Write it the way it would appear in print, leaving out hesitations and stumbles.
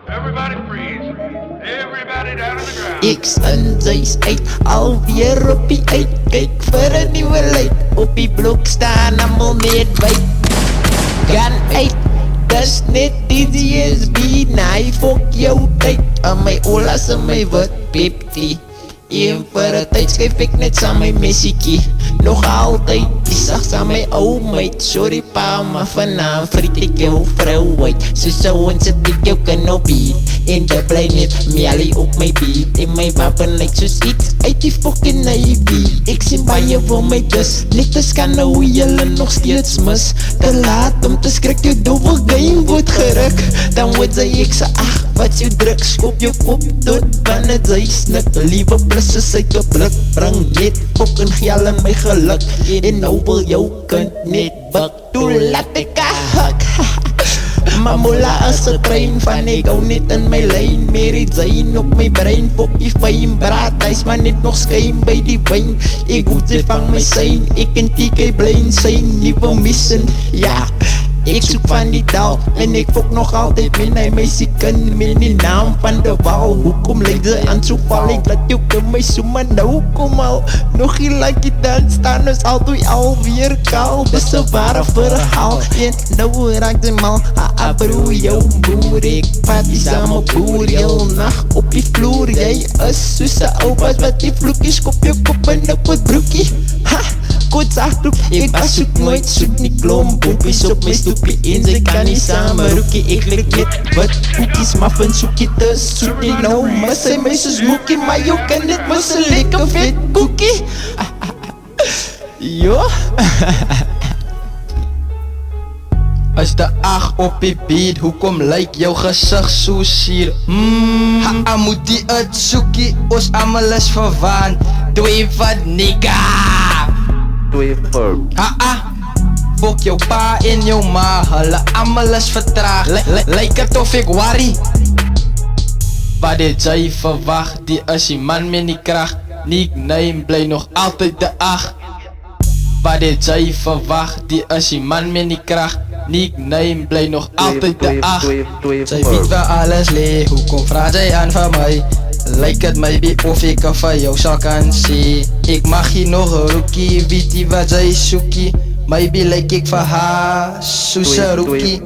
Everybody freeze. Everybody down on the ground. X en Z's uit, alweer op die uitkijk vir 'n nuwe leid. Op die blok staan almal net wyd. Gaan uit, dis net DJSB, nee, fuck jou tyd. En my olas en my wit peptie. Een vir 'n tyd skryf ek net saam my messiekie. Nog altyd, die sag saam my ou meid. Sorry pa, maar vanavond vriet ek jou vrou uit. So ons sit ek jou kanopie. En jy bly net mielie op my beat. En my wapen lyk soos iets uit die fucking Navy. Ek sien baie wil my dus, net as kan nou hoe jylle nog steeds mis. Te laat om te skrik, jou dobbel game word geruk. Dan word sy ek sê, ach, wat jou druk. Skop jou kop tot binne jy snik. Liewe plusse sy te blik. Bring net fucking geld in my geluk. En nou wil jou kind net buk. Toe laat ek hak. Mamula is 'n trein van ek hou net in my lyn. Mary Jane op my brein, fokkie fijn braad. Hy's maar net nog skyn by die wyn. Ek moet sy vang my sein, ek en TK blind sein. Nie wil missen, ja. Ek soek van die dal, en ek fok nog altyd met hy meisie kind met die naam van de wal. Hoekom lyk sy aan so val, ek laat jou kin my so, maar nou kom al. Nog nie like die dan staan ons altyd alweer kaal. Dis 'n ware verhaal, en nou raak sy mal. Broer, jou boer, ek vat die samen boer. Heel nacht op die vloer, jy is soos 'n ou wat die vloekie skop jou kop in op het broekie. Ha! Kort zachtloop, ek was soek nooit, soek nie klomp boepies op my stoepie. En sy kan nie samen roekie, ek lik net wat koekies, muffins soekie te soek nie. Nou mis sy my soos moekie, maar jou kan net mis 'n lekker vet koekie. Jo. As de 8 op die beat, hoekom lyk jou gesig so sier? Ha, moet die uitsoekie, ons almal is verwaan. Doe wat nigga. Fok jou pa en jou ma, hulle almal is vertraag. Lyk het of ek worry. Wat het jy verwag, die is die man met die krag. Nickname bly nog altyd de 8. Wat het jy verwag, die is die man met die krag. Nickname bly nog altyd de 8. Sy weet waar alles lee, hoekom vraag jy aan van my? Lyk het my be of ek vir jou sal kan sê. Ek mag hier nog 'n rookie, weet jy wat jy soekie? Maybe lyk ek vir haar soos 'n rookie.